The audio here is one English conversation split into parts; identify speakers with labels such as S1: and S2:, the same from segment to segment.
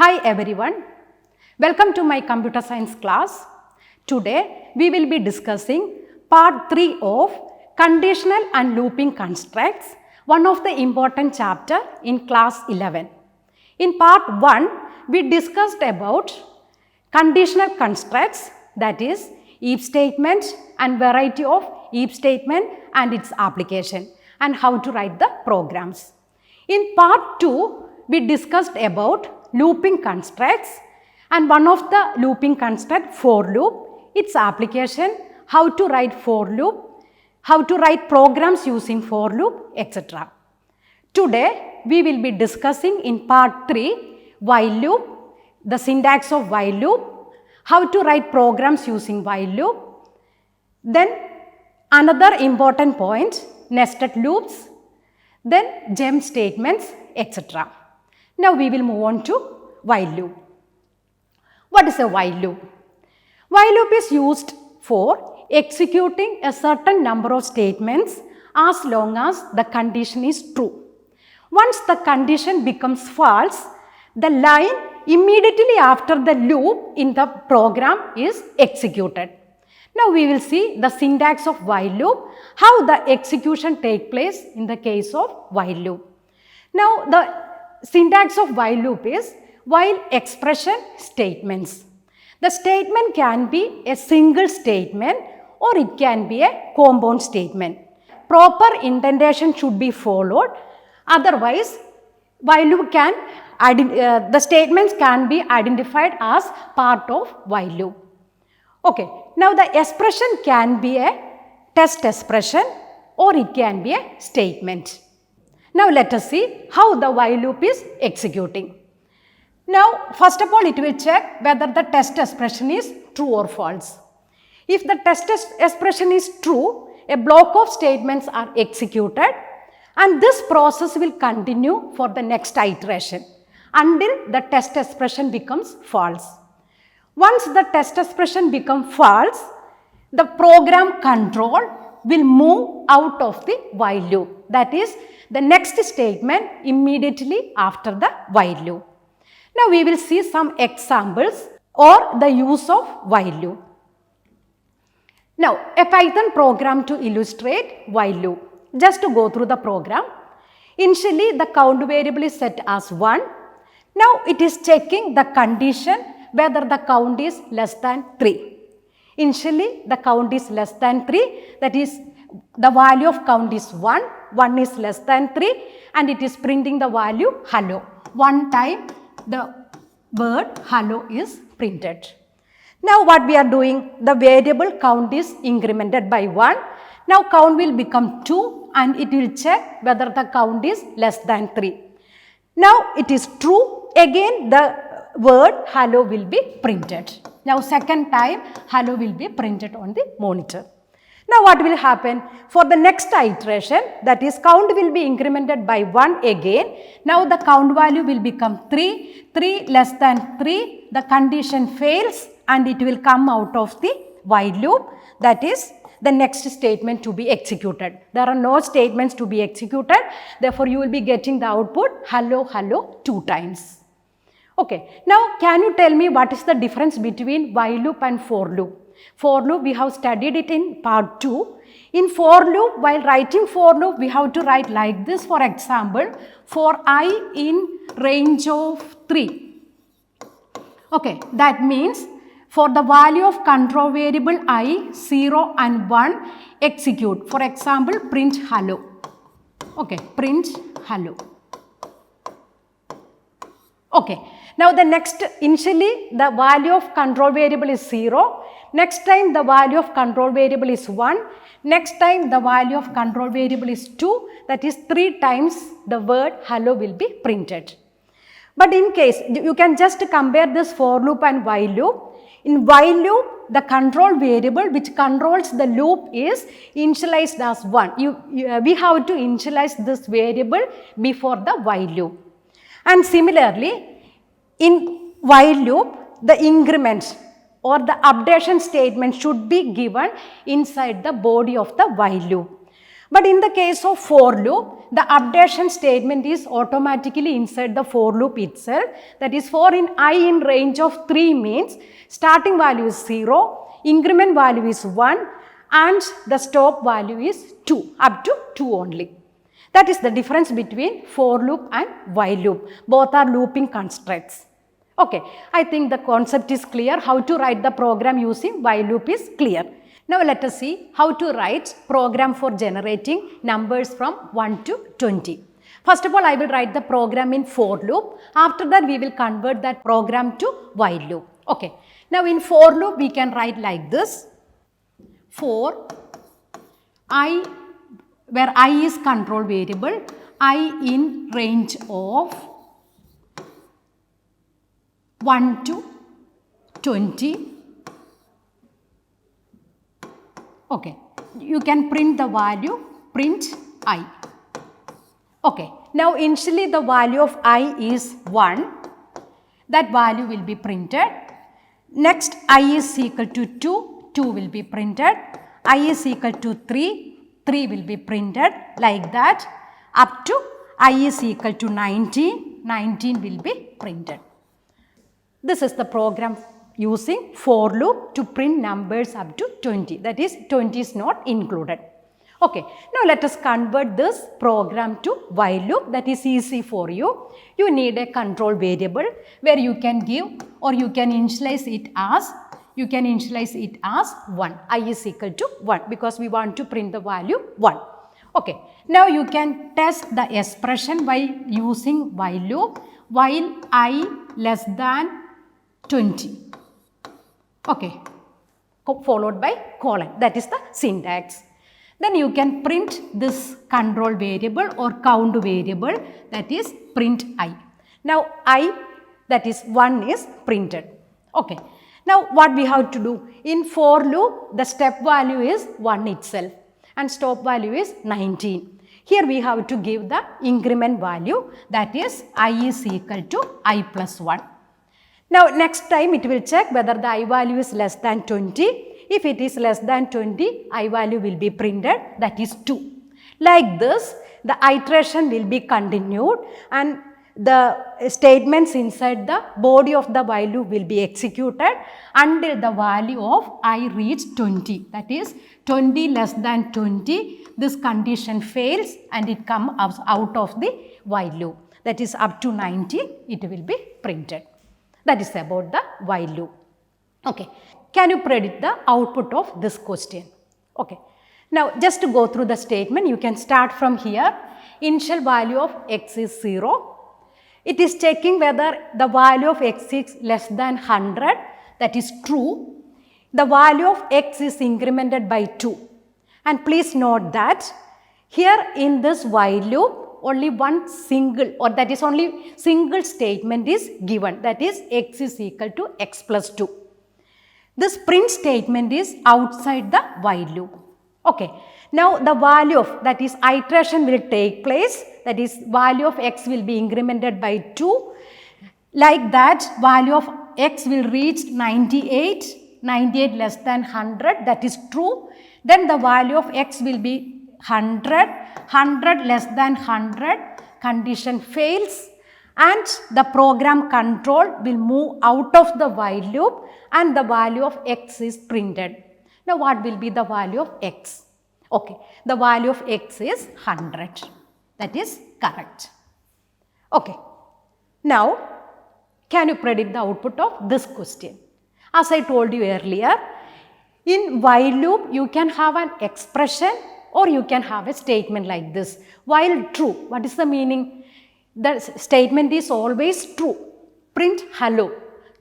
S1: Hi everyone, welcome to my computer science class. Today we will be discussing part 3 of conditional and looping constructs, one of the important chapter in class 11. In part 1 we discussed about conditional constructs, that is if statement and variety of if statement and its application and how to write the programs. In part 2 we discussed about looping constructs and one of the looping construct for loop, its application, how to write for loop, how to write programs using for loop, etc. Today we will be discussing in part 3 while loop, the syntax of while loop, how to write programs using while loop, then another important point nested loops, then gem statements, etc. Now we will move on to while loop. What is a while loop? While loop is used for executing a certain number of statements as long as the condition is true. Once the condition becomes false, the line immediately after the loop in the program is executed. Now we will see the syntax of while loop, how the execution takes place in the case of while loop. Now the syntax of while loop is while expression statements. The statement can be a single statement or it can be a compound statement. Proper indentation should be followed, otherwise while loop can the statements can be identified as part of while loop. Okay. Now the expression can be a test expression or it can be a statement. Now let us see how the while loop is executing. Now first of all it will check whether the test expression is true or false. If the test expression is true, a block of statements are executed and this process will continue for the next iteration until the test expression becomes false. Once the test expression becomes false, the program control will move out of the while loop. That is the next statement immediately after the while loop. Now we will see some examples or the use of while loop. Now a Python program to illustrate while loop. Just to go through the program. Initially the count variable is set as 1. Now it is checking the condition whether the count is less than 3. Initially the count is less than 3, that is the value of count is 1, 1 is less than 3 and it is printing the value hello. One time the word hello is printed. Now what we are doing, the variable count is incremented by 1. Now count will become 2 and it will check whether the count is less than 3. Now it is true, again the word hello will be printed. Now second time hello will be printed on the monitor. Now what will happen? For the next iteration, that is count will be incremented by 1 again. Now the count value will become 3, 3 less than 3, the condition fails and it will come out of the while loop, that is the next statement to be executed. There are no statements to be executed, therefore you will be getting the output hello hello 2 times. Okay. Now can you tell me what is the difference between while loop and for loop? For loop we have studied it in part 2. In for loop, while writing for loop we have to write like this, for example, for I in range of 3. Okay, that means for the value of control variable I, 0 and 1 execute. For example, print hello. Okay, print hello. Okay. Now the next, initially the value of control variable is 0, next time the value of control variable is 1, next time the value of control variable is 2, that is 3 times the word hello will be printed. But in case, you can just compare this for loop and while loop. In while loop, the control variable which controls the loop is initialized as 1. We have to initialize this variable before the while loop. And similarly, in while loop, the increment or the updation statement should be given inside the body of the while loop. But in the case of for loop, the updation statement is automatically inside the for loop itself. That is, for I in range of 3 means starting value is 0, increment value is 1 and the stop value is 2, up to 2 only. That is the difference between for loop and while loop. Both are looping constructs. Okay, I think the concept is clear. How to write the program using while loop is clear. Now let us see how to write program for generating numbers from 1 to 20. First of all, I will write the program in for loop. After that, we will convert that program to while loop. Okay. Now in for loop, we can write like this. For I, where I is control variable, I in range of 1 to 20. Okay, you can print the value, print I. Okay, now initially the value of I is 1, that value will be printed. Next, I is equal to 2, 2 will be printed. I is equal to 3, 3 will be printed, like that. Up to I is equal to 19, 19 will be printed. This is the program using for loop to print numbers up to 20, that is 20 is not included. Okay, now let us convert this program to while loop. That is easy for you. You need a control variable where you can give or you can initialize it as 1. I is equal to 1 because we want to print the value 1. Okay, now you can test the expression by using while loop while I less than 20. Okay, followed by colon, that is the syntax. Then you can print this control variable or count variable, that is print I. Now I, that is 1 is printed. Okay, now what we have to do? In for loop, the step value is 1 itself and stop value is 19. Here we have to give the increment value, that is I is equal to I plus 1. Now next time it will check whether the I value is less than 20. If it is less than 20, I value will be printed, that is 2. Like this, the iteration will be continued and the statements inside the body of the while loop will be executed until the value of I reach 20. That is 20 less than 20, this condition fails and it comes out of the while loop. That is up to 19, it will be printed. That is about the while loop. Okay. Can you predict the output of this question? Okay. Now, just to go through the statement, you can start from here. Initial value of x is 0. It is checking whether the value of x is less than 100. That is true. The value of x is incremented by 2. And please note that here in this while loop, only one single or that is only single statement is given, that is x is equal to x plus 2. This print statement is outside the while loop. Okay. Now the value of, that is iteration will take place, that is value of x will be incremented by 2. Like that value of x will reach 98, 98 less than 100, that is true. Then the value of x will be 100, 100 less than 100, condition fails and the program control will move out of the while loop and the value of x is printed. Now what will be the value of x? Okay, the value of x is 100, that is correct. Okay, now can you predict the output of this question? As I told you earlier, in while loop you can have an expression or you can have a statement like this. While true, what is the meaning? The statement is always true. Print hello.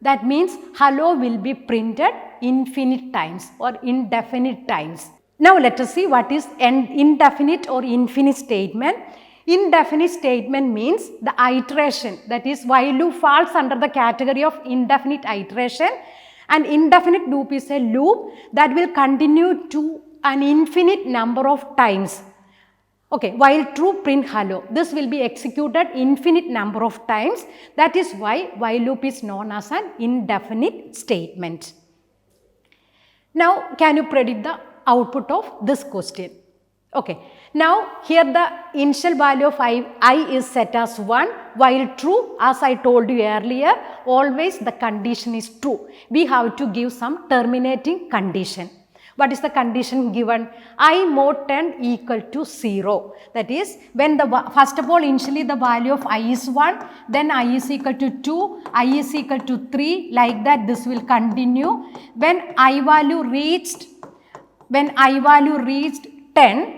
S1: That means hello will be printed infinite times or indefinite times. Now let us see what is an indefinite or infinite statement. Indefinite statement means the iteration, that is while loop falls under the category of indefinite iteration, and indefinite loop is a loop that will continue to an infinite number of times. Okay, while true, print hello. This will be executed infinite number of times. That is why while loop is known as an indefinite statement. Now, can you predict the output of this question? Okay, Now here the initial value of I is set as 1, while true, as I told you earlier, always the condition is true. We have to give some terminating condition. What is the condition given? I mod 10 equal to 0. That is, when the first of all initially the value of I is 1, then I is equal to 2, I is equal to 3, like that this will continue. When I value reached 10,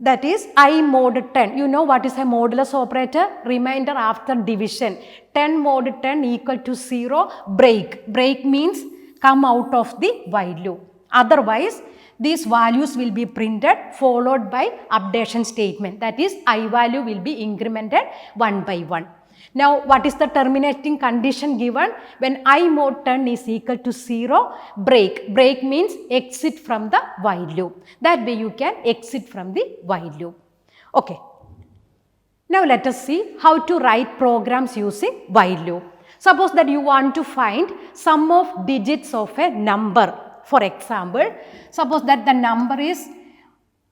S1: that is I mod 10. You know what is a modulus operator? Remainder after division. 10 mod 10 equal to 0, break. Break means come out of the while loop. Otherwise, these values will be printed followed by updation statement. That is, I value will be incremented one by one. Now, what is the terminating condition given? When I mod 10 is equal to 0, break. Break means exit from the while loop. That way you can exit from the while loop. Okay. Now, let us see how to write programs using while loop. Suppose that you want to find sum of digits of a number. For example, suppose that the number is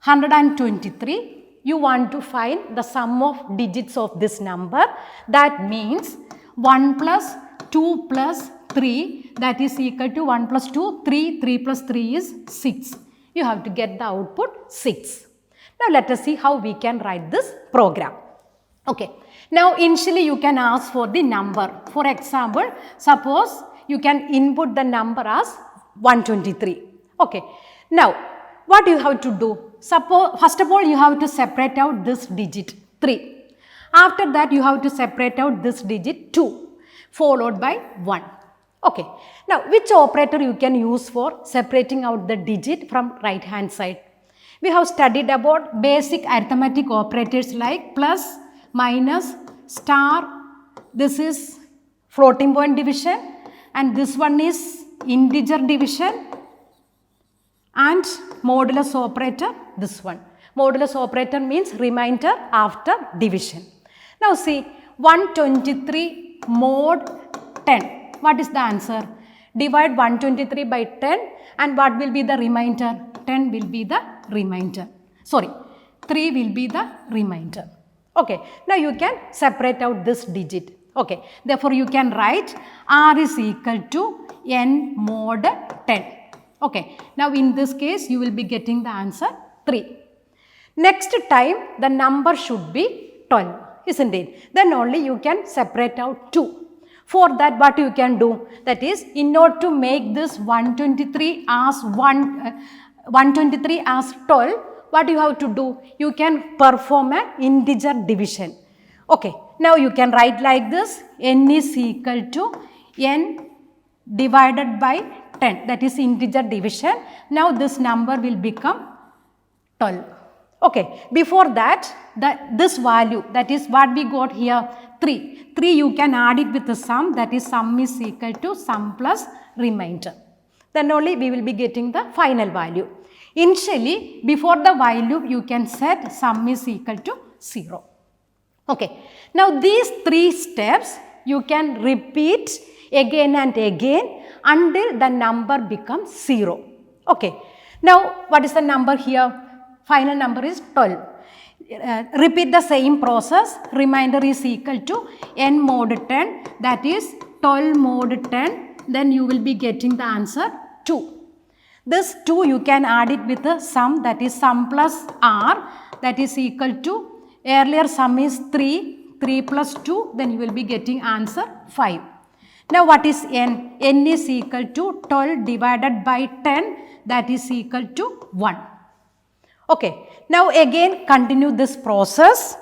S1: 123. You want to find the sum of digits of this number. That means 1 plus 2 plus 3, that is equal to 1 plus 2, 3, 3 plus 3 is 6. You have to get the output 6. Now let us see how we can write this program. Okay. Now initially you can ask for the number. For example, suppose you can input the number as 123. Okay. Now what you have to do? Suppose first of all you have to separate out this digit 3. After that you have to separate out this digit 2 followed by 1. Okay. Now which operator you can use for separating out the digit from right hand side? We have studied about basic arithmetic operators like plus, minus, star. This is floating point division and this one is integer division and modulus operator, this one. Modulus operator means remainder after division. Now see 123 mod 10. What is the answer? Divide 123 by 10 and what will be the remainder? 10 will be the remainder. Sorry, 3 will be the remainder. Okay. Now you can separate out this digit. Okay. Therefore you can write R is equal to n mod 10. Okay. Now in this case you will be getting the answer 3. Next time the number should be 12, isn't it? Then only you can separate out 2. For that what you can do? That is, in order to make this 123 as 12, what you have to do? You can perform an integer division. Okay. Now you can write like this, n is equal to n divided by 10, that is integer division. Now this number will become 12. Okay. Before that, this value, that is what we got here, 3. 3 you can add it with the sum, that is sum is equal to sum plus remainder. Then only we will be getting the final value. Initially, before the while loop, you can set sum is equal to 0. Okay. Now these 3 steps you can repeat again and again until the number becomes 0. Okay. Now what is the number here? Final number is 12. Repeat the same process. Remainder is equal to n mod 10, that is 12 mod 10. Then you will be getting the answer 2. This 2 you can add it with the sum, that is sum plus r, that is equal to, earlier sum is 3, 3 plus 2, then you will be getting answer 5. Now what is n? N is equal to 12 divided by 10, that is equal to 1. Okay. Now again continue this process.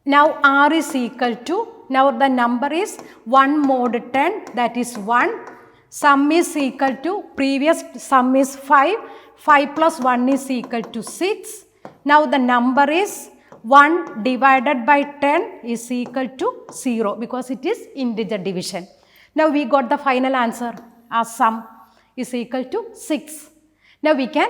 S1: Now r is equal to, now the number is 1 mod 10, that is 1. Sum is equal to, previous sum is 5, 5 plus 1 is equal to 6. Now the number is 1 divided by 10 is equal to 0 because it is integer division. Now we got the final answer as sum is equal to 6. Now we can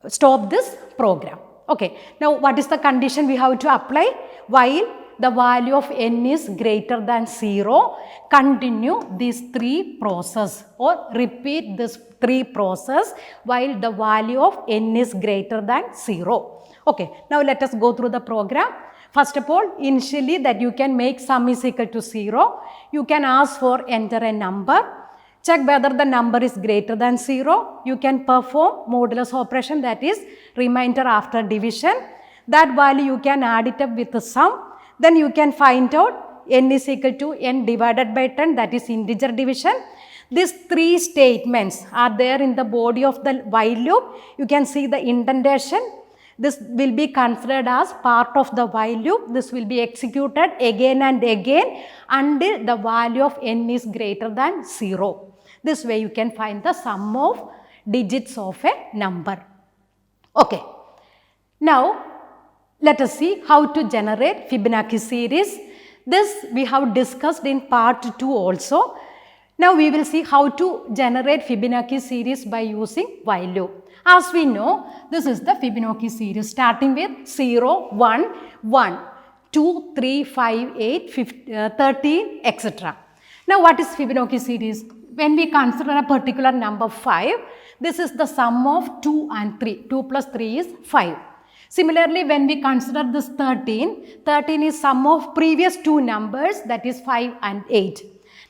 S1: stop this program. Okay. Now what is the condition we have to apply? While the value of n is greater than 0, continue these 3 process or repeat this 3 process while the value of n is greater than 0. Okay, now let us go through the program. First of all, initially that you can make sum is equal to 0. You can ask for enter a number. Check whether the number is greater than 0. You can perform modulus operation, that is remainder after division. That value you can add it up with the sum. Then you can find out n is equal to n divided by 10, that is integer division. These 3 statements are there in the body of the while loop. You can see the indentation. This will be considered as part of the while loop. This will be executed again and again until the value of n is greater than 0. This way you can find the sum of digits of a number. Okay. Now, let us see how to generate Fibonacci series. This we have discussed in part 2 also. Now, we will see how to generate Fibonacci series by using while loop. As we know, this is the Fibonacci series starting with 0, 1, 1, 2, 3, 5, 8, 13, etc. Now, what is Fibonacci series? When we consider a particular number 5, this is the sum of 2 and 3. 2 plus 3 is 5. Similarly, when we consider this 13, 13 is sum of previous 2 numbers, that is 5 and 8.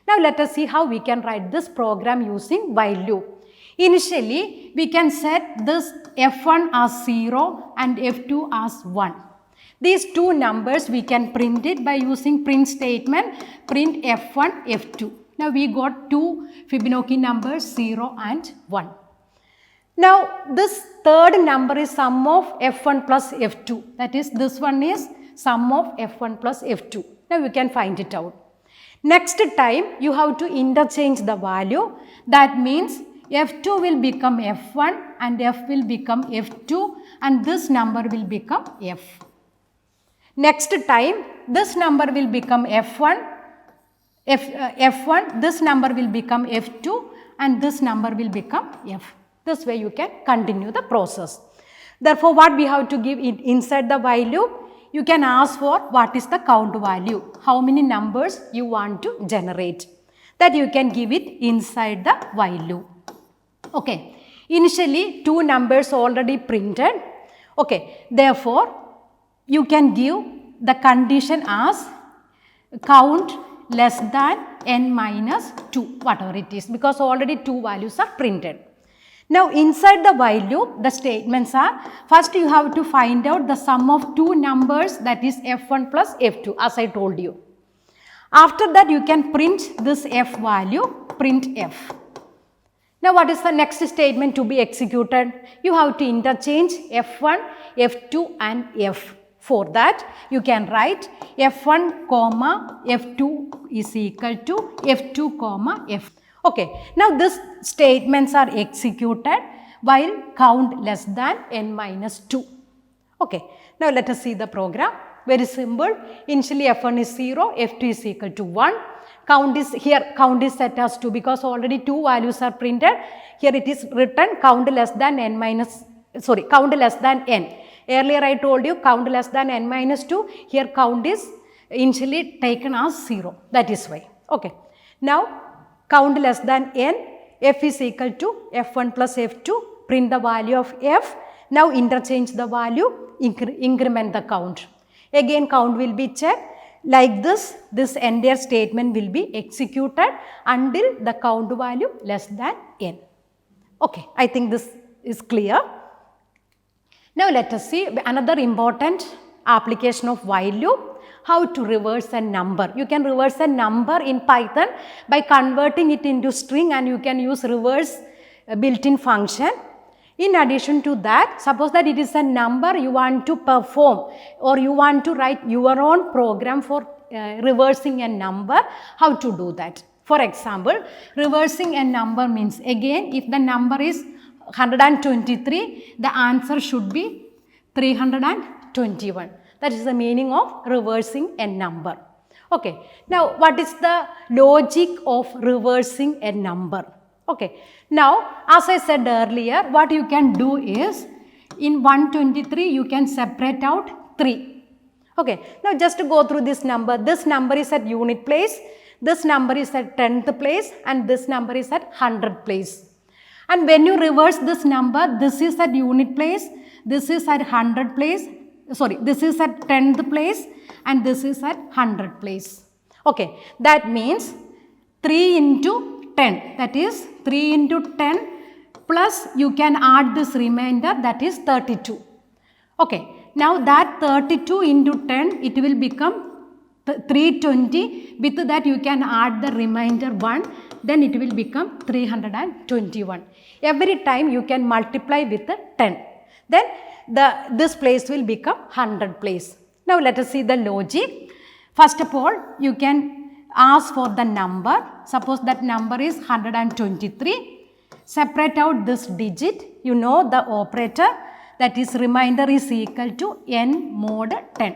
S1: Now, let us see how we can write this program using while loop. Initially, we can set this f1 as 0 and f2 as 1. These 2 numbers we can print it by using print statement, print f1, f2. Now, we got 2 Fibonacci numbers 0 and 1. Now, this third number is sum of f1 plus f2, that is this one is sum of f1 plus f2. Now, we can find it out. Next time, you have to interchange the value, that means f2 will become f1 and f will become f2 and this number will become f. Next time, this number will become f1, f1, this number will become f2 and this number will become f. This way you can continue the process. Therefore, what we have to give inside the while loop, you can ask for what is the count value, how many numbers you want to generate. That you can give it inside the while loop. Okay. Initially, 2 numbers already printed. Okay. Therefore, you can give the condition as count less than n minus 2, whatever it is, because already 2 values are printed. Now, inside the while loop, the statements are, first you have to find out the sum of 2 numbers, that is f1 plus f2, as I told you. After that, you can print this f value, print f. Now, what is the next statement to be executed? You have to interchange f1, f2 and f. For that, you can write f1 comma f2 is equal to f2 comma f. Okay. Now, these statements are executed while count less than n minus 2. Okay. Now, let us see the program. Very simple. Initially, f1 is 0, f2 is equal to 1. Count is here, count is set as 2 because already 2 values are printed. Here it is written count less than n minus, sorry, count less than n. Earlier I told you count less than n minus 2. Here count is initially taken as 0. That is why. Okay. Now, count less than n, f is equal to f1 plus f2, print the value of f. Now, interchange the value, increment the count. Again, count will be checked. Like this entire statement will be executed until the count value less than n. Okay, I think this is clear. Now, let us see another important application of while loop, how to reverse a number. You can reverse a number in Python by converting it into string and you can use reverse built-in function. In addition to that, suppose that it is a number you want to perform or you want to write your own program for reversing a number, how to do that? For example, reversing a number means again if the number is 123, the answer should be 321. That is the meaning of reversing a number. Okay. Now, what is the logic of reversing a number? Okay. Now, as I said earlier, what you can do is in 123 you can separate out 3. Okay, now just to go through this number is at unit place, this number is at 10th place and this number is at 100th place. And when you reverse this number, this is at unit place, this is at 100th place, sorry, this is at 10th place and this is at 100th place. Okay, that means 3 into 10, that is 3 into 10 plus you can add this remainder, that is 32. Okay, now that 32 into 10, it will become 320, with that you can add the remainder 1, then it will become 321. Every time you can multiply with the 10, then this place will become 100 place. Now let us see the logic. First of all, you can ask for the number. Suppose that number is 123. Separate out this digit. You know the operator, that is remainder is equal to n mod 10.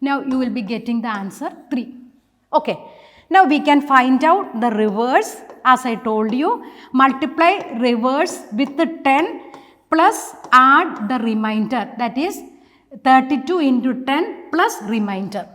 S1: Now you will be getting the answer 3. Okay. Now we can find out the reverse. As I told you, multiply reverse with the 10 plus add the remainder, that is 32 into 10 plus remainder.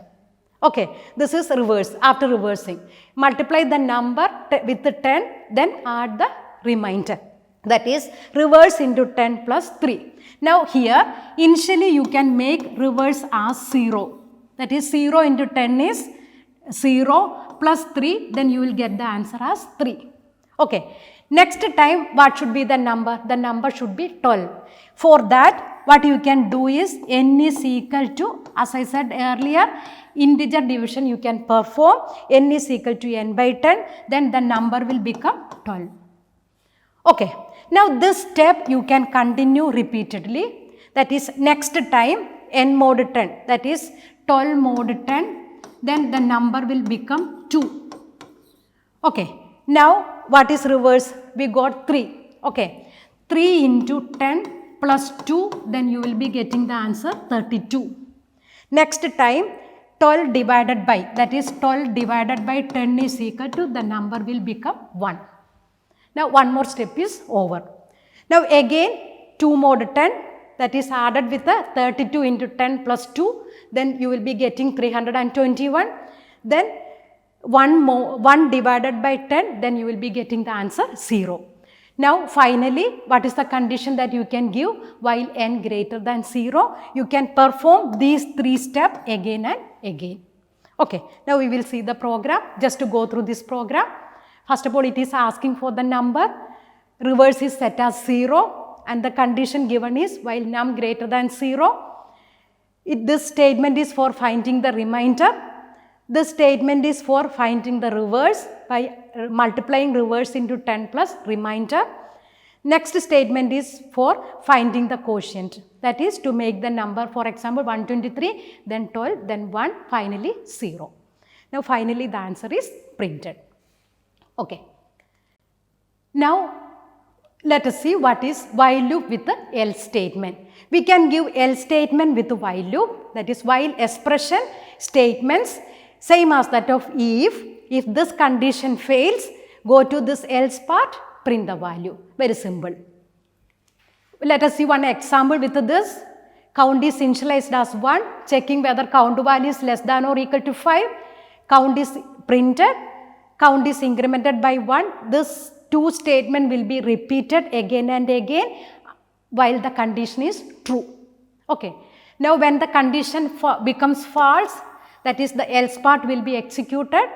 S1: Okay, this is reverse. After reversing, multiply the number with the 10, then add the remainder, that is reverse into 10 plus 3. Now here initially you can make reverse as 0, that is 0 into 10 is 0 plus 3, then you will get the answer as 3. Okay. Next time what should be the number? The number should be 12. For that what you can do is n is equal to, as I said earlier, integer division you can perform, n is equal to n by 10, then the number will become 12. Okay. Now this step you can continue repeatedly, that is next time n mod 10, that is 12 mod 10, then the number will become 2. Okay. Now what is reverse? We got 3. Okay. 3 into 10 plus 2, then you will be getting the answer 32. Next time 12 divided by, that is 12 divided by 10 is equal to, the number will become 1. Now one more step is over. Now again 2 mod 10, that is added with the 32 into 10 plus 2, then you will be getting 321. Then 1 divided by 10, then you will be getting the answer 0. Now finally, what is the condition that you can give? While n greater than 0, you can perform these 3 steps again and again. Okay, now we will see the program. Just to go through this program, first of all it is asking for the number, reverse is set as 0 and the condition given is while num greater than 0. This statement is for finding the remainder. This statement is for finding the reverse by multiplying reverse into 10 plus remainder. Next statement is for finding the quotient, that is to make the number, for example 123, then 12, then 1, finally 0. Now finally the answer is printed. Okay. Now let us see what is while loop with the else statement. We can give else statement with the while loop, that is while expression statements same as that of if this condition fails, go to this else part, print the value. Very simple. Let us see one example with this. Count is initialized as 1, checking whether count value is less than or equal to 5. Count is printed, count is incremented by 1. This 2 statement will be repeated again and again while the condition is true. Okay. Now when the condition becomes false, that is the else part will be executed,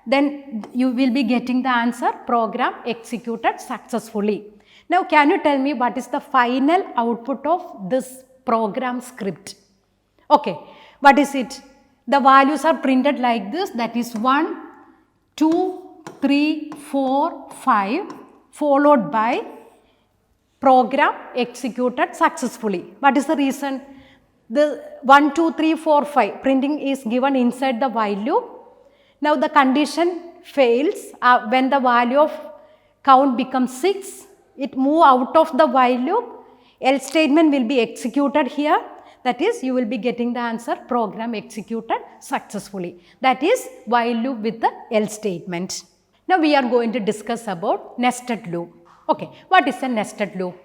S1: then you will be getting the answer program executed successfully. Now can you tell me what is the final output of this program script? Okay, what is it? The values are printed like this, that is 1, 2, 3, 4, 5 followed by program executed successfully. What is the reason? The 1, 2, 3, 4, 5 printing is given inside the while loop. Now the condition fails when the value of count becomes 6, it move out of the while loop, else statement will be executed here, that is you will be getting the answer program executed successfully. That is while loop with the else statement. Now we are going to discuss about nested loop. Okay, what is a nested loop?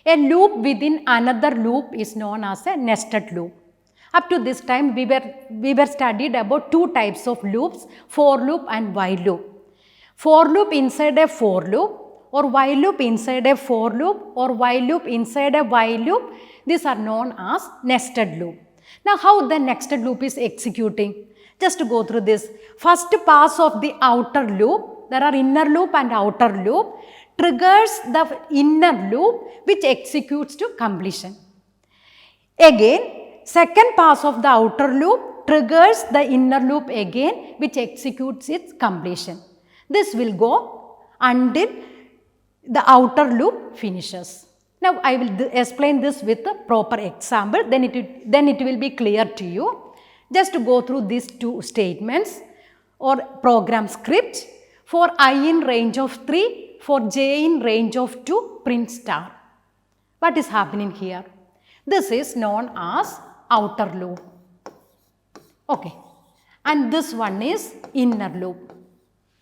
S1: A loop within another loop is known as a nested loop. Up to this time we were studied about two types of loops, for loop and while loop. For loop inside a for loop, or while loop inside a for loop, or while loop inside a while loop. These are known as nested loop. Now how the nested loop is executing? Just to go through this. First pass of the outer loop, there are inner loop and outer loop, triggers the inner loop which executes to completion. Again, second pass of the outer loop triggers the inner loop again which executes its completion. This will go until the outer loop finishes. Now I will explain this with a proper example, then it will be clear to you. Just to go through these two statements or program script. For I in range of 3, for j in range of 2, print star. What is happening here? This is known as outer loop. Okay. And this one is inner loop.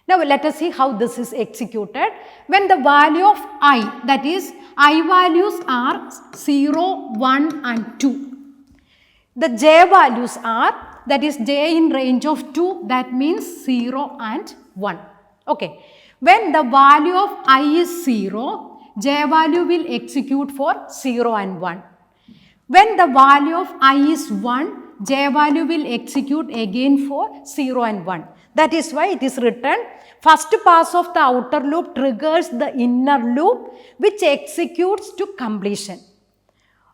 S1: Now let us see how this is executed. When the value of I, that is I values are 0, 1 and 2. The j values are, that is j in range of 2, that means 0 and 1. Okay. When the value of I is 0, j value will execute for 0 and 1. When the value of I is 1, j value will execute again for 0 and 1. That is why it is written, first pass of the outer loop triggers the inner loop which executes to completion.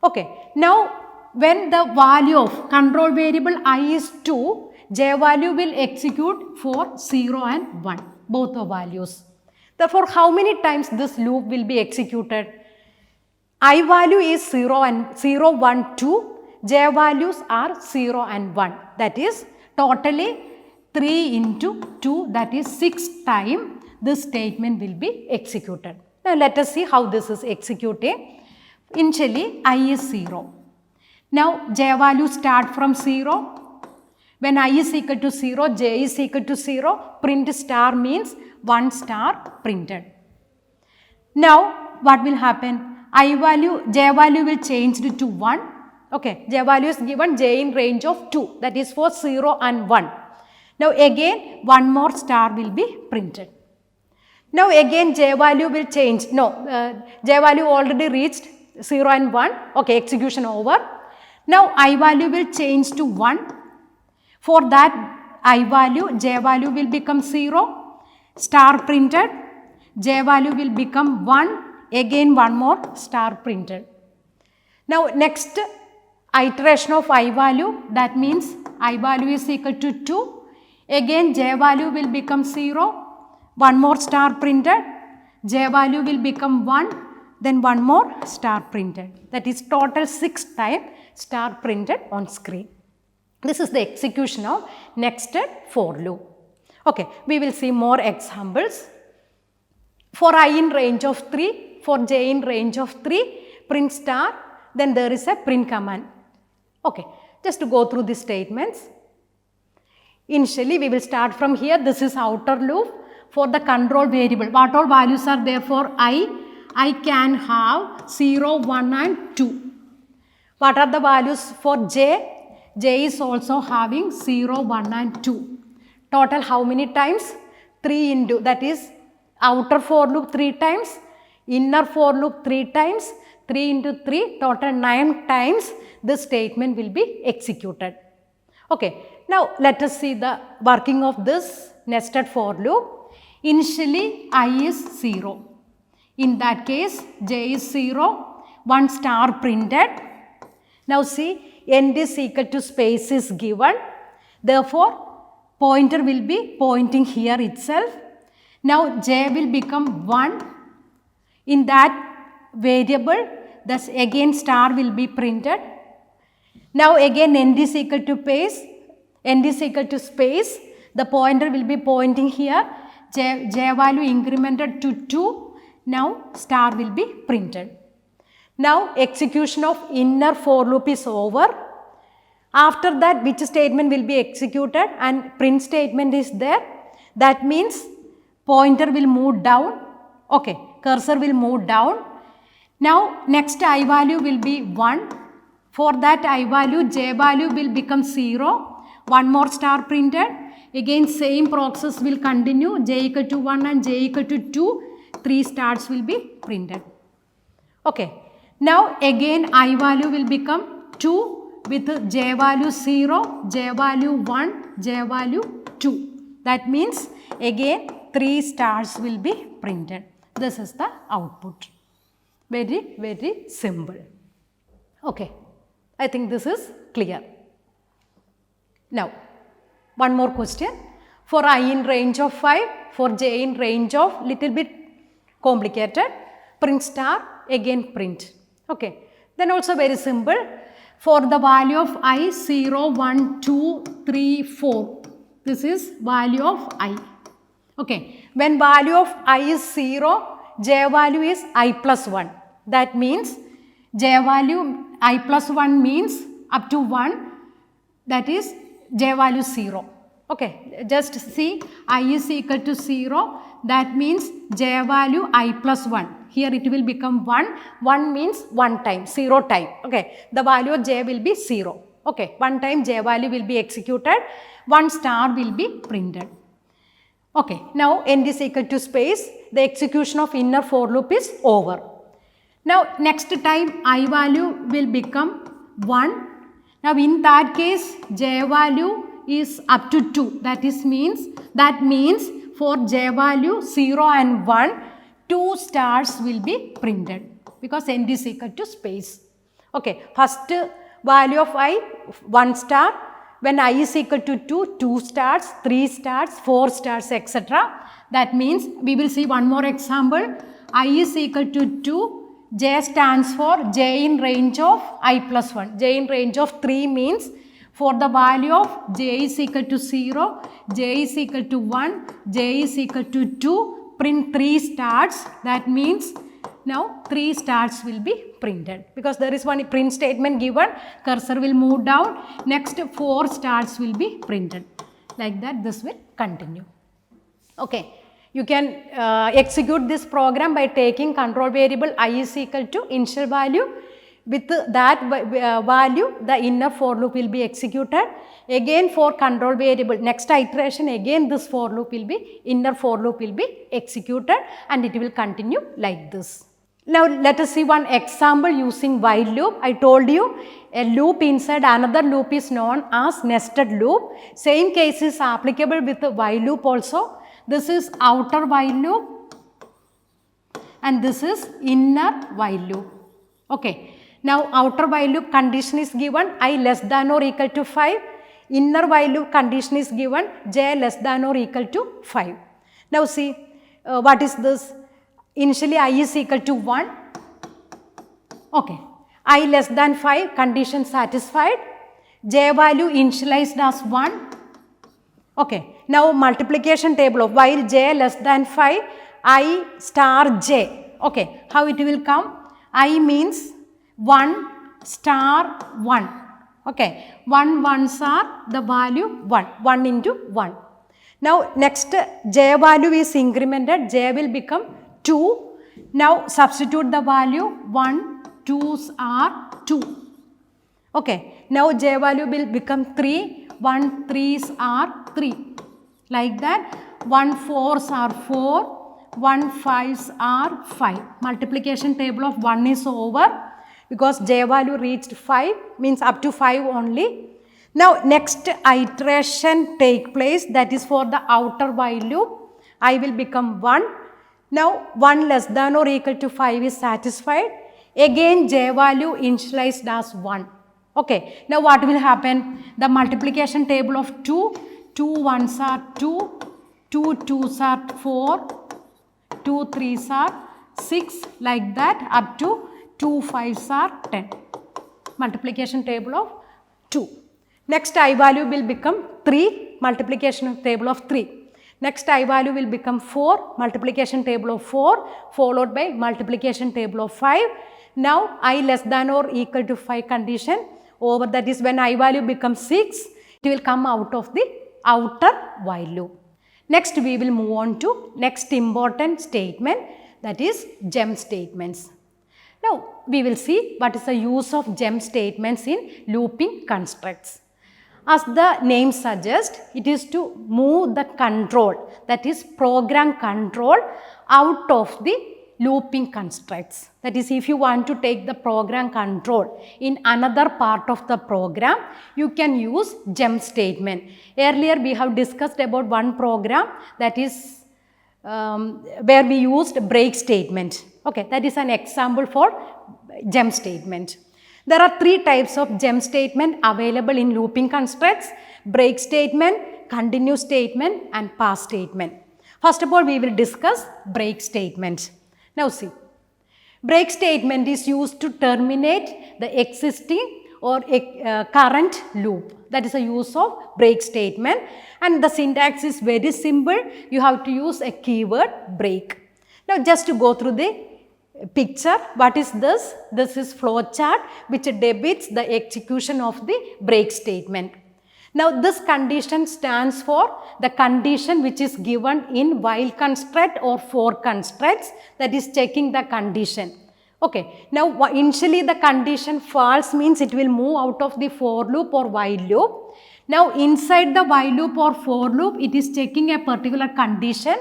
S1: Okay. Now when the value of control variable I is 2, j value will execute for 0 and 1, both the values. Therefore, how many times this loop will be executed? I value is 0 and 0, 1, 2, j values are 0 and 1. That is totally 3 into 2, that is 6 times this statement will be executed. Now let us see how this is executing. Initially I is 0. Now j value start from 0. When I is equal to 0, j is equal to 0, print star means 1 star printed. Now what will happen? J value will change to 1. Okay, j value is given j in range of 2, that is for 0 and 1. Now again one more star will be printed. Now again j value will change. No, j value already reached 0 and 1. Okay, execution over. Now I value will change to 1. For that I value, j value will become 0, star printed, j value will become 1, again one more star printed. Now next iteration of I value, that means I value is equal to 2, again j value will become 0, one more star printed, j value will become 1, then one more star printed. That is total 6 times star printed on screen. This is the execution of nested for loop. Okay, we will see more examples. For I in range of 3, for j in range of 3, print star, then there is a print command. Okay, just to go through the statements. Initially we will start from here. This is outer loop. For the control variable, what all values are there for I can have 0, 1 and 2. What are the values for j? J is also having 0, 1 and 2. Total how many times? 3 into, that is outer for loop 3 times, inner for loop 3 times, 3 into 3, total 9 times this statement will be executed. Okay, now let us see the working of this nested for loop. Initially I is 0. In that case j is 0, 1 star printed. Now see, end is equal to space is given. Therefore, pointer will be pointing here itself. Now j will become 1. In that variable, thus again star will be printed. Now again end is equal to space. The pointer will be pointing here. J value incremented to 2. Now star will be printed. Now execution of inner for loop is over. After that, which statement will be executed and print statement is there. That means pointer will move down. Okay, cursor will move down. Now next I value will be 1. For that I value, j value will become 0. One more star printed. Again same process will continue. J equal to 1 and j equal to 2. 3 stars will be printed. Okay. Now again I value will become 2 with j value 0, j value 1, j value 2. That means again 3 stars will be printed. This is the output. Very, very simple. Okay. I think this is clear. Now, one more question. For I in range of 5, for j in range of little bit complicated, print star, again print. Okay. Then also very simple. For the value of I 0, 1, 2, 3, 4. This is value of I. Okay. When value of I is 0, j value is I plus 1. That means j value I plus 1 means up to 1, that is j value 0. Okay, just see I is equal to 0, that means j value I plus 1. Here it will become 1, 1 means 1 time, 0 time. Okay, the value of j will be 0. Okay, 1 time j value will be executed, 1 star will be printed. Okay, now n is equal to space, the execution of inner for loop is over. Now next time I value will become 1. Now in that case j value is up to 2. That means for j value 0 and 1, 2 stars will be printed because n is equal to space. Okay, first value of I 1 star. When I is equal to 2, 2 stars, 3 stars, 4 stars, etc. That means we will see one more example. I is equal to 2. J stands for j in range of I plus 1. J in range of 3 means for the value of j is equal to 0, j is equal to 1, j is equal to 2, print 3 stars. That means now 3 stars will be printed because there is one print statement given, cursor will move down, next 4 stars will be printed. Like that this will continue. Okay. You can execute this program by taking control variable I is equal to initial value. With that value, the inner for loop will be executed. Again for control variable, next iteration again this for loop will be, inner for loop will be executed and it will continue like this. Now let us see one example using while loop. I told you a loop inside another loop is known as nested loop. Same case is applicable with the while loop also. This is outer while loop and this is inner while loop. Okay. Now outer while loop condition is given I less than or equal to 5. Inner while loop condition is given j less than or equal to 5. Now see what is this? Initially I is equal to 1. Okay. I less than 5 condition satisfied. J value initialized as 1. Okay. Now multiplication table of while j less than 5, I star j. Okay. How it will come? I means 1 star 1. Okay. 1 ones are the value 1. 1 into 1. Now next j value is incremented. J will become 2. Now substitute the value 1, 2's are 2. Okay. Now j value will become 3. 1, 3's are 3. Like that 1, 4's are 4. 1, 5's are 5. Multiplication table of 1 is over because j value reached 5 means up to 5 only. Now next iteration take place, that is for the outer while loop. I will become 1. Now 1 less than or equal to 5 is satisfied. Again j value initialized as 1. Okay. Now what will happen? The multiplication table of 2. 2 ones are 2, 2 2's are 4, 2 3's are 6, like that up to 2 5's are 10. Multiplication table of 2. Next I value will become 3, multiplication table of 3. Next I value will become 4, multiplication table of 4 followed by multiplication table of 5. Now I less than or equal to 5 condition over, that is when I value becomes 6, it will come out of the outer while loop. Next we will move on to next important statement, that is gem statements. Now, we will see what is the use of gem statements in looping constructs. As the name suggests, it is to move the control, that is program control, out of the looping constructs. That is, if you want to take the program control in another part of the program, you can use gem statement. Earlier we have discussed about one program, that is where we used break statement. Okay, that is an example for gem statement. There are three types of gem statement available in looping constructs: break statement, continue statement and pass statement. First of all, we will discuss break statement. Now see, break statement is used to terminate the existing or current loop. That is a use of break statement, and the syntax is very simple. You have to use a keyword break. Now just to go through the picture, what is this? This is flow chart which depicts the execution of the break statement. Now this condition stands for the condition which is given in while construct or for constructs, that is checking the condition. Okay. Now initially the condition false means it will move out of the for loop or while loop. Now inside the while loop or for loop, it is checking a particular condition.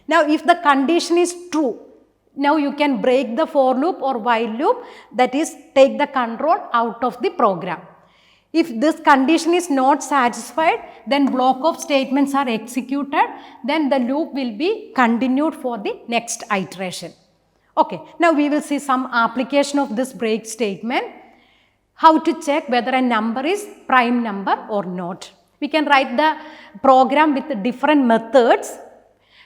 S1: Now if the condition is true, now you can break the for loop or while loop, that is take the control out of the program. If this condition is not satisfied, then block of statements are executed, then the loop will be continued for the next iteration. Okay. Now we will see some application of this break statement. How to check whether a number is prime number or not. We can write the program with different methods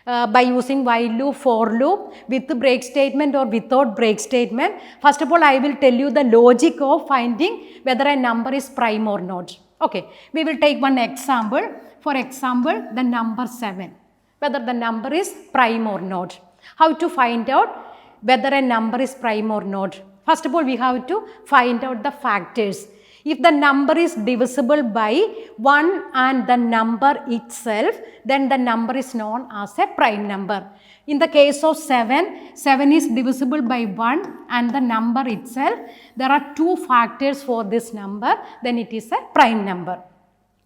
S1: by using while loop, for loop, with the break statement or without break statement. First of all, I will tell you the logic of finding whether a number is prime or not. Okay. We will take one example. For example, the number 7, whether the number is prime or not. How to find out whether a number is prime or not? First of all, we have to find out the factors. If the number is divisible by 1 and the number itself, then the number is known as a prime number. In the case of 7, 7 is divisible by 1 and the number itself. There are two factors for this number, then it is a prime number.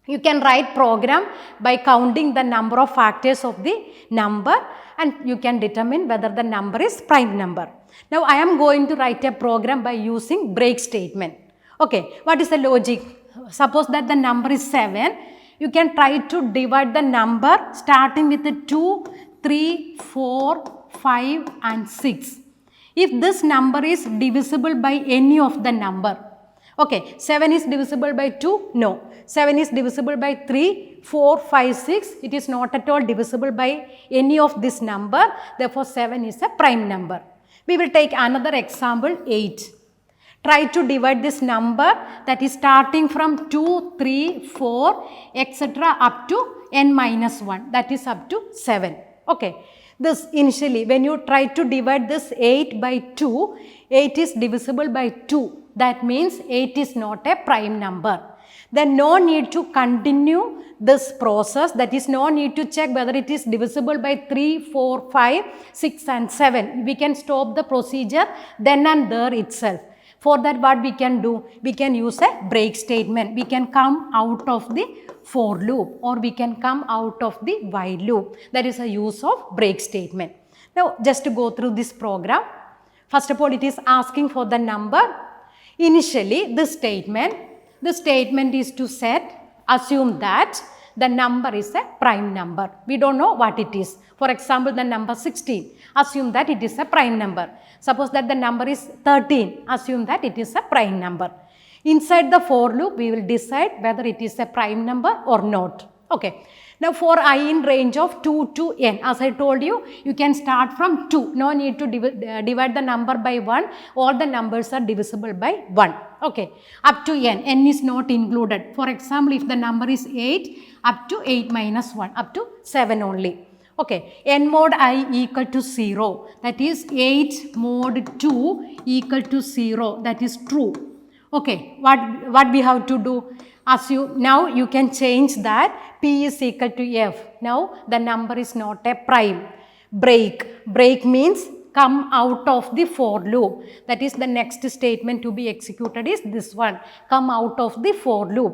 S1: You can write program by counting the number of factors of the number, and you can determine whether the number is prime number. Now I am going to write a program by using break statement. Okay, what is the logic? Suppose that the number is 7, you can try to divide the number starting with the 2, 3, 4, 5 and 6. If this number is divisible by any of the number, okay, 7 is divisible by 2, no. 7 is divisible by 3, 4, 5, 6, it is not at all divisible by any of this number, therefore 7 is a prime number. We will take another example, 8. Try to divide this number, that is starting from 2, 3, 4, etc. up to n minus 1, that is up to 7. Okay. This initially, when you try to divide this 8 by 2, 8 is divisible by 2. That means 8 is not a prime number. Then no need to continue this process, that is no need to check whether it is divisible by 3, 4, 5, 6 and 7. We can stop the procedure then and there itself. For that, what we can do? We can use a break statement. We can come out of the for loop or we can come out of the while loop. That is a use of break statement. Now, just to go through this program. First of all, it is asking for the number. Initially, this statement is to assume that the number is a prime number. We don't know what it is. For example, the number 16, assume that it is a prime number. Suppose that the number is 13, assume that it is a prime number. Inside the for loop, we will decide whether it is a prime number or not. Okay. Now, for I in range of 2 to n, as I told you, you can start from 2. No need to divide the number by 1. All the numbers are divisible by 1. Okay. Up to n is not included. For example, if the number is 8, up to 8 minus 1, up to 7 only. Okay. N mod I equal to 0. That is 8 mod 2 equal to 0. That is true. Okay. What we have to do? Now you can change that P is equal to F. Now the number is not a prime. Break means come out of the for loop. That is, the next statement to be executed is this one, come out of the for loop.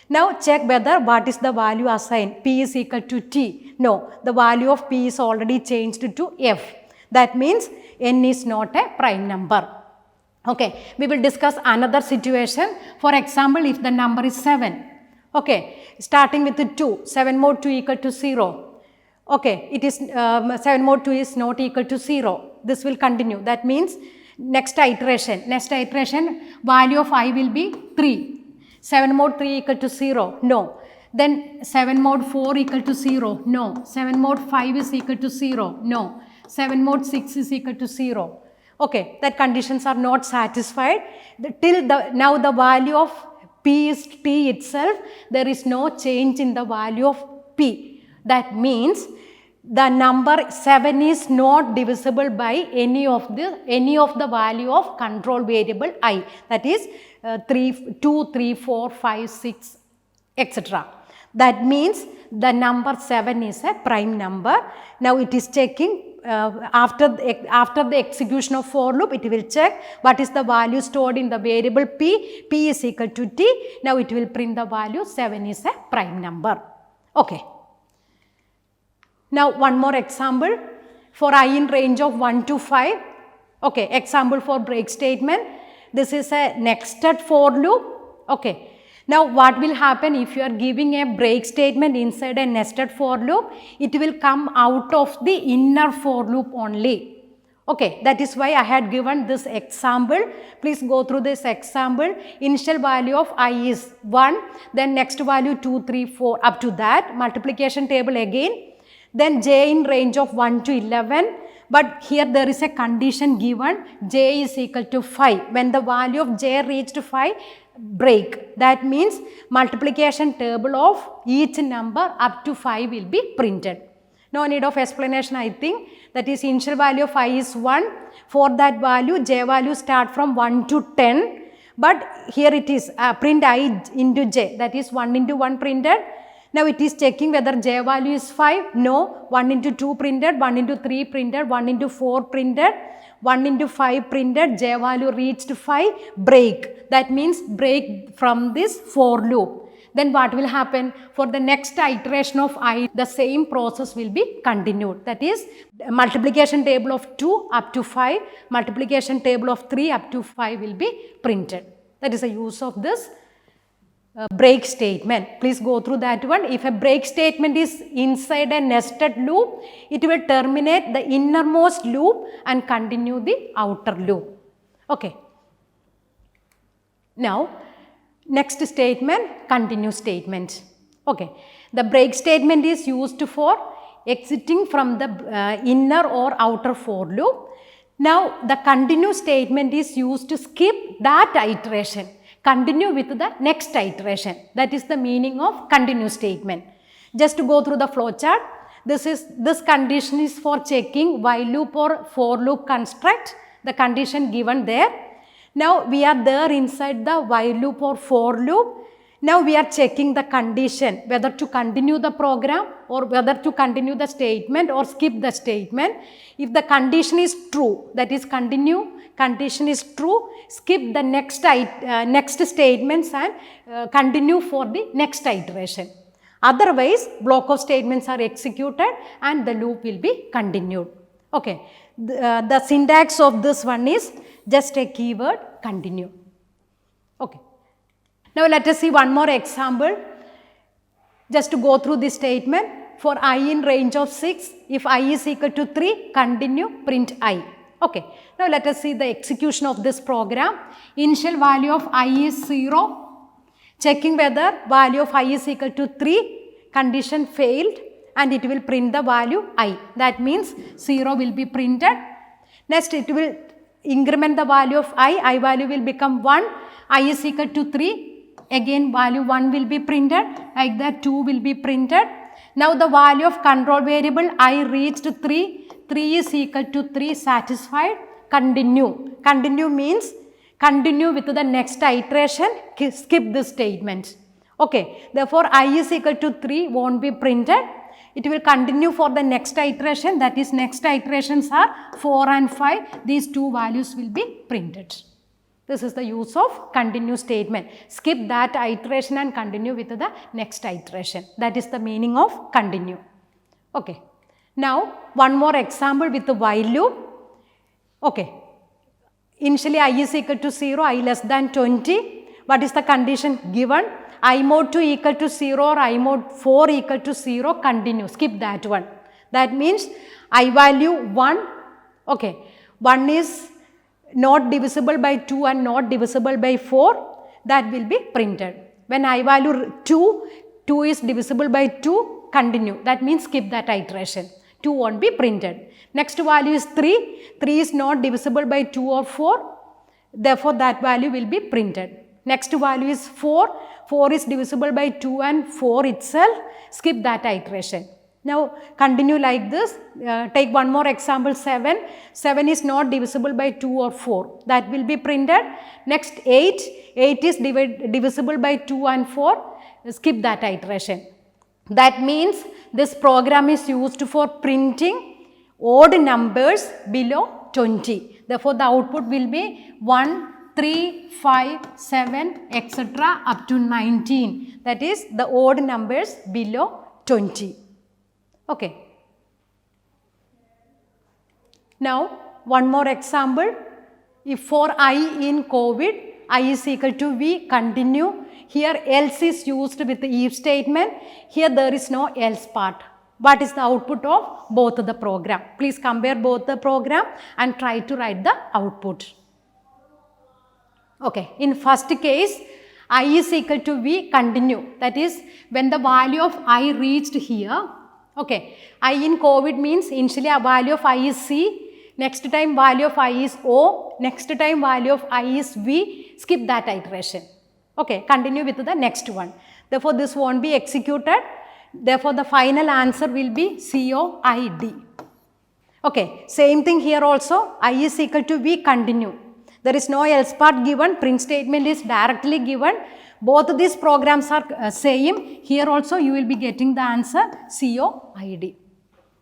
S1: Now check whether what is the value assigned, p is equal to t. No, the value of p is already changed to f. That means n is not a prime number. Okay, we will discuss another situation. For example, if the number is 7, okay, starting with the 2, 7 mod 2 equal to 0. Okay, it is 7 mod 2 is not equal to 0. This will continue. That means next iteration value of I will be 3. 7 mod 3 equal to 0. No. Then 7 mod 4 equal to 0. No. 7 mod 5 is equal to 0. No. 7 mod 6 is equal to 0. Okay, that conditions are not satisfied. Now the value of p is t itself. There is no change in the value of p. That means the number 7 is not divisible by any of the value of control variable I. That is 2, 3, 4, 5, 6, etc. That means the number 7 is a prime number. Now it is checking after the execution of for loop, it will check what is the value stored in the variable p. P is equal to t. Now it will print the value 7 is a prime number. Okay. Now one more example for I in range of 1 to 5. Okay, example for break statement. This is a nested for loop. Okay. Now what will happen if you are giving a break statement inside a nested for loop? It will come out of the inner for loop only. Okay, that is why I had given this example. Please go through this example. Initial value of I is 1, then next value 2, 3, 4 up to that. Multiplication table again. Then j in range of 1 to 11. But here there is a condition given, j is equal to 5. When the value of j reached 5, break. That means multiplication table of each number up to 5 will be printed. No need of explanation, I think. That is, initial value of I is 1. For that value, j value start from 1 to 10. But here it is print I into j. That is 1 into 1 printed. Now it is checking whether j value is 5. No. 1 into 2 printed, 1 into 3 printed, 1 into 4 printed, 1 into 5 printed, j value reached 5, break. That means break from this for loop. Then what will happen? For the next iteration of I, the same process will be continued. That is, multiplication table of 2 up to 5, multiplication table of 3 up to 5 will be printed. That is the use of this break statement. Please go through that one. If a break statement is inside a nested loop, it will terminate the innermost loop and continue the outer loop. Okay. Now, next statement, continue statement. Okay. The break statement is used for exiting from the inner or outer for loop. Now, the continue statement is used to skip that iteration. Continue with the next iteration. That is the meaning of continue statement. Just to go through the flow chart, this condition is for checking while loop or for loop construct, the condition given there. Now we are there inside the while loop or for loop. Now we are checking the condition whether to continue the program or whether to continue the statement or skip the statement. If the condition is true, that is continue, condition is true, skip the next statements and continue for the next iteration. Otherwise, block of statements are executed and the loop will be continued. Okay. The syntax of this one is just a keyword continue. Okay. Now let us see one more example. Just to go through this statement. For I in range of 6, if I is equal to 3, continue, print I. Okay. Now let us see the execution of this program. Initial value of I is 0. Checking whether value of I is equal to 3, condition failed and it will print the value I. That means 0 will be printed. Next it will increment the value of I value will become 1, I is equal to 3. Again value 1 will be printed, like that 2 will be printed. Now the value of control variable I reached 3, 3 is equal to 3, satisfied, continue. Continue means continue with the next iteration, skip this statement. Okay, therefore I is equal to 3 won't be printed. it will continue for the next iteration, that is next iterations are 4 and 5, these two values will be printed. This is the use of continue statement. Skip that iteration and continue with the next iteration. That is the meaning of continue. Okay. Now, one more example with the while loop. Okay. Initially I is equal to 0, I less than 20. What is the condition given? I mod 2 equal to 0 or I mod 4 equal to 0, continue. Skip that one. That means I value 1. Okay. 1 is not divisible by 2 and not divisible by 4, that will be printed. When I value 2, 2 is divisible by 2, continue. That means skip that iteration. 2 won't be printed. Next value is 3. 3 is not divisible by 2 or 4. Therefore, that value will be printed. Next value is 4. 4 is divisible by 2 and 4 itself. Skip that iteration. Now, continue like this. Take one more example, 7. 7 is not divisible by 2 or 4. That will be printed. Next 8. 8 is divisible by 2 and 4. Skip that iteration. That means this program is used for printing odd numbers below 20. Therefore, the output will be 1, 3, 5, 7, etc. up to 19. That is the odd numbers below 20. Okay. Now, one more example. If for I in COVID, I is equal to V, continue. Here else is used with the if statement. Here there is no else part. What is the output of both the program? Please compare both the program and try to write the output. Okay. In first case, I is equal to V, continue. That is when the value of I reached here. Okay. I in COVID means initially a value of I is C. Next time value of I is O. Next time value of I is V. Skip that iteration. Okay. Continue with the next one. Therefore, this won't be executed. Therefore, the final answer will be COID. Okay. Same thing here also. I is equal to V, continue. There is no else part given. Print statement is directly given. Both these programs are same. Here also you will be getting the answer COID.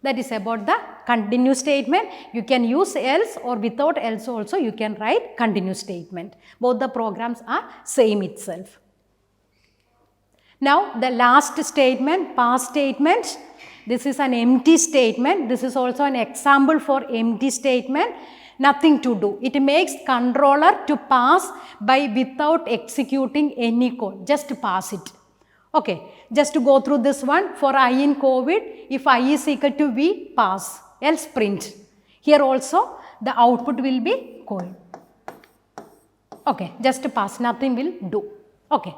S1: That is about the continue statement. You can use else or without else also you can write continue statement. Both the programs are same itself. Now the last statement, pass statement. This is an empty statement. This is also an example for empty statement. Nothing to do. It makes controller to pass by without executing any code. Just pass it. Okay. Just to go through this one. For I in COVID, if I is equal to V, pass. Else print. Here also the output will be code. Okay. Just pass. Nothing will do. Okay.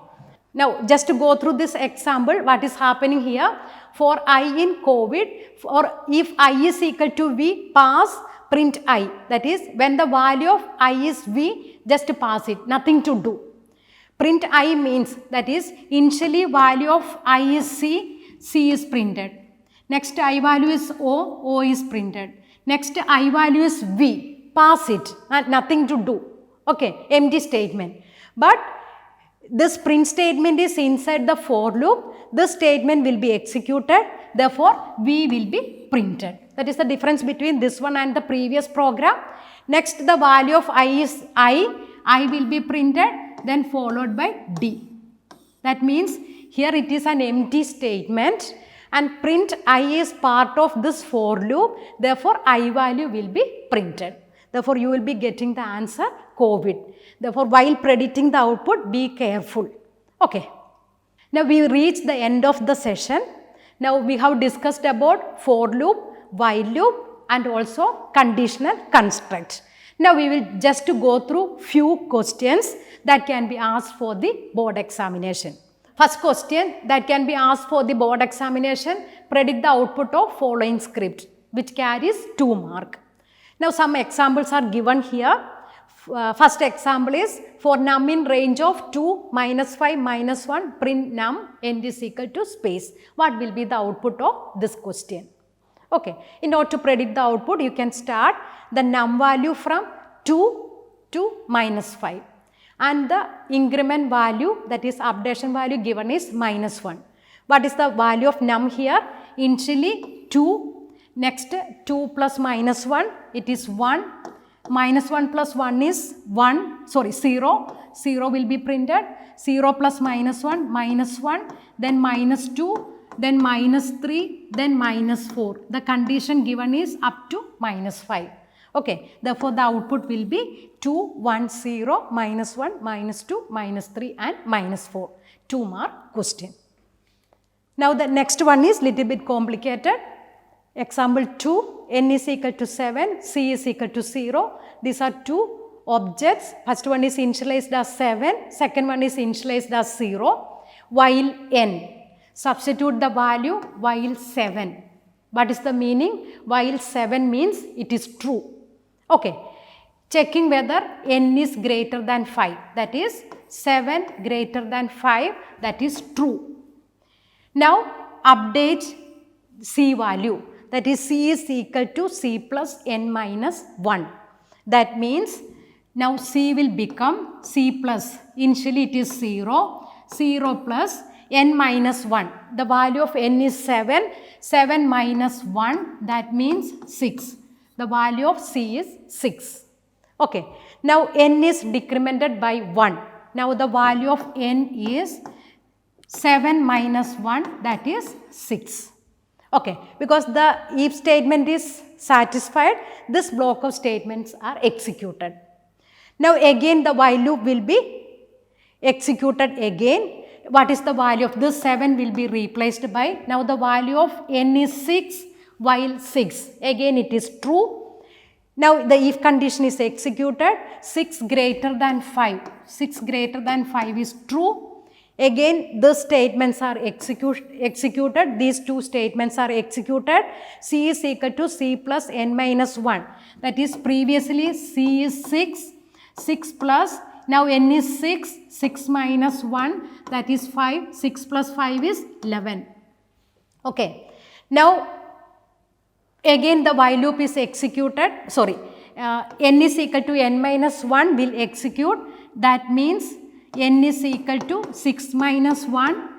S1: Now just to go through this example, what is happening here? For I in COVID, or if I is equal to V, pass, print I. That is when the value of I is V, just pass it, nothing to do. Print I means that is initially value of I is C, C is printed. Next I value is O, O is printed. Next I value is V, pass it, nothing to do. Okay, empty statement. But this print statement is inside the for loop. This statement will be executed. Therefore, V will be printed. That is the difference between this one and the previous program. Next, the value of I is I will be printed, then followed by D. That means here it is an empty statement and print I is part of this for loop. Therefore, I value will be printed. Therefore, you will be getting the answer COVID. Therefore, while predicting the output, be careful. Okay. Now, we reach the end of the session. Now, we have discussed about for loop, while loop and also conditional construct. Now, we will just go through few questions that can be asked for the board examination. First question that can be asked for the board examination, predict the output of following script which carries 2 marks. Now, some examples are given here. First example is for num in range of 2, -5, -1, print num n is equal to space. What will be the output of this question? Okay. In order to predict the output, you can start the num value from 2 to -5 and the increment value, that is updation value given is -1. What is the value of num here? initially 2, next 2 plus minus 1, it is 1, minus 1 plus 1 is 0, 0 will be printed, 0 plus minus 1, minus 1, then minus 2, then minus 3, then minus 4. The condition given is up to minus 5. Okay, therefore, the output will be 2, 1, 0, minus 1, minus 2, minus 3 and minus 4. 2 mark question. Now, the next one is little bit complicated. Example 2, n is equal to 7, c is equal to 0. These are two objects. First one is initialized as 7, second one is initialized as 0, while n. Substitute the value while 7. What is the meaning? While 7 means it is true. Okay. Checking whether n is greater than 5. That is 7 greater than 5. That is true. Now, update c value. That is c is equal to c plus n minus 1. That means now c will become c plus. Initially it is 0. 0 plus n minus 1. The value of n is 7. 7 minus 1, that means 6. The value of c is 6. Okay. Now, n is decremented by 1. Now, the value of n is 7 minus 1, that is 6. Okay. Because the if statement is satisfied, this block of statements are executed. Now, again the while loop will be executed again. What is the value of this 7 will be replaced by, now the value of n is 6 while 6, again it is true. Now, the if condition is executed, 6 greater than 5, 6 greater than 5 is true. Again the statements are executed, these two statements are executed. C is equal to c plus n minus 1, that is previously c is 6, 6 plus, now n is 6, 6 minus 1, that is 5, 6 plus 5 is 11. Okay. Now, again the while loop is executed, n is equal to n minus 1 will execute, that means n is equal to 6 minus 1,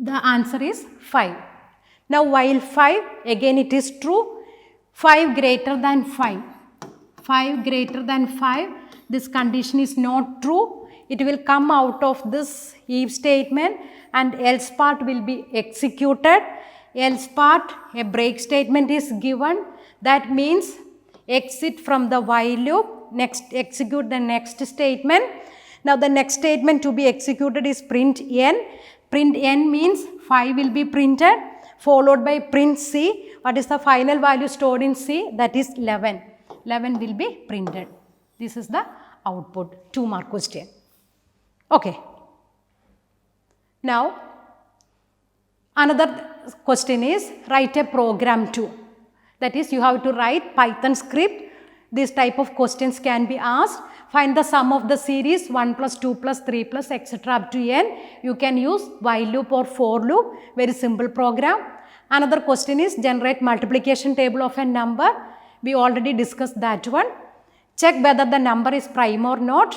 S1: the answer is 5. Now, while 5, again it is true, 5 greater than 5, 5 greater than 5, this condition is not true. It will come out of this if statement and else part will be executed. Else part, a break statement is given, that means exit from the while loop, next execute the next statement. Now, the next statement to be executed is print n. Print n means 5 will be printed, followed by print c. What is the final value stored in c? That is 11. 11 will be printed. This is the output, 2 mark question. Okay. Now, another question is write a program to. That is, you have to write Python script. This type of questions can be asked. Find the sum of the series 1 plus 2 plus 3 plus etc. up to n. You can use while loop or for loop, very simple program. Another question is generate multiplication table of a number. We already discussed that one. Check whether the number is prime or not.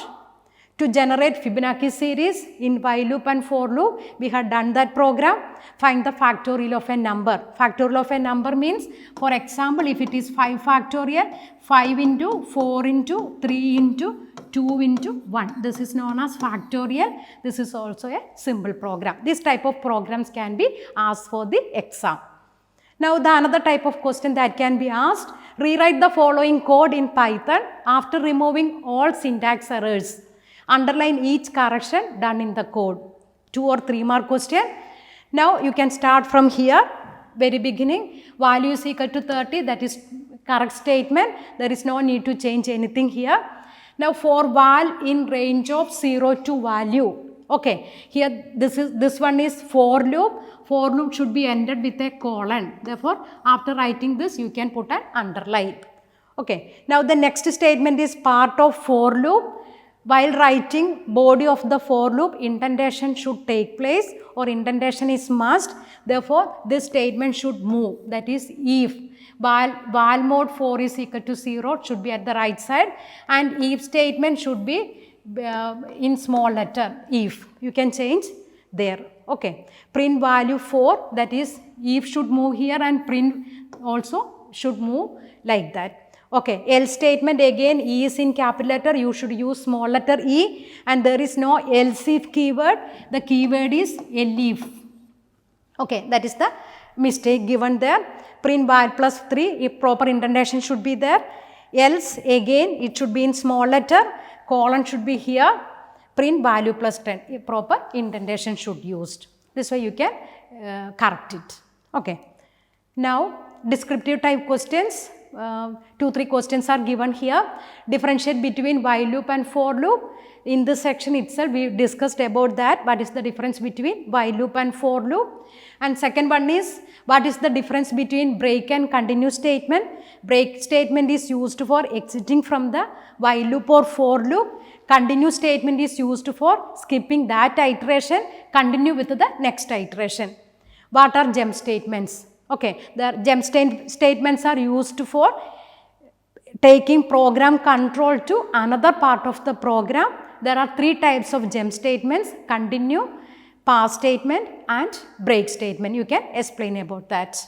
S1: To generate Fibonacci series in while loop and for loop, we had done that program. Find the factorial of a number. Factorial of a number means, for example, if it is 5 factorial, 5 into 4 into 3 into 2 into 1. This is known as factorial. This is also a simple program. This type of programs can be asked for the exam. Now, the another type of question that can be asked, rewrite the following code in Python after removing all syntax errors. Underline each correction done in the code. 2 or 3 mark question. Now, you can start from here, very beginning. Value is equal to 30, that is correct statement. There is no need to change anything here. Now, for val in range of 0 to value. Okay, here this one is for loop. For loop should be ended with a colon. Therefore, after writing this, you can put an underline. Okay, now the next statement is part of for loop. While writing body of the for loop, indentation should take place or indentation is must. Therefore, this statement should move. That is, if val mode 4 is equal to 0, it should be at the right side, and if statement should be in small letter if. You can change there. Okay. Print value 4, that is if should move here and print also should move like that. Okay, else statement again, E is in capital letter, you should use small letter e, and there is no else if keyword, the keyword is elif. Okay, that is the mistake given there. Print val plus 3, if proper indentation should be there. Else again it should be in small letter, colon should be here, print value plus 10, if proper indentation should used. This way you can correct it. Okay. Now descriptive type questions. 2-3 questions are given here. Differentiate between while loop and for loop. In this section itself we discussed about that, what is the difference between while loop and for loop. And second one is, what is the difference between break and continue statement. Break statement is used for exiting from the while loop or for loop. Continue statement is used for skipping that iteration, continue with the next iteration. What are jump statements? Okay, the jump statements are used for taking program control to another part of the program. There are 3 types of jump statements: continue, pass statement and break statement. You can explain about that.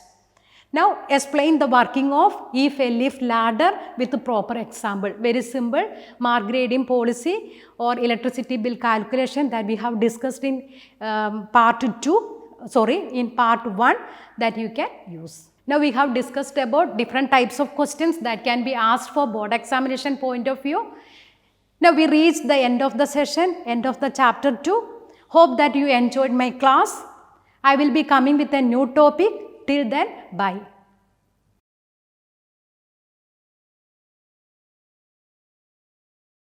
S1: Now explain the working of if, elif, ladder with the proper example. Very simple, mark grading policy or electricity bill calculation that we have discussed in part 1 that you can use. Now we have discussed about different types of questions that can be asked for board examination point of view. Now we reached the end of the session, end of the chapter 2. Hope that you enjoyed my class. I will be coming with a new topic. Till then, bye.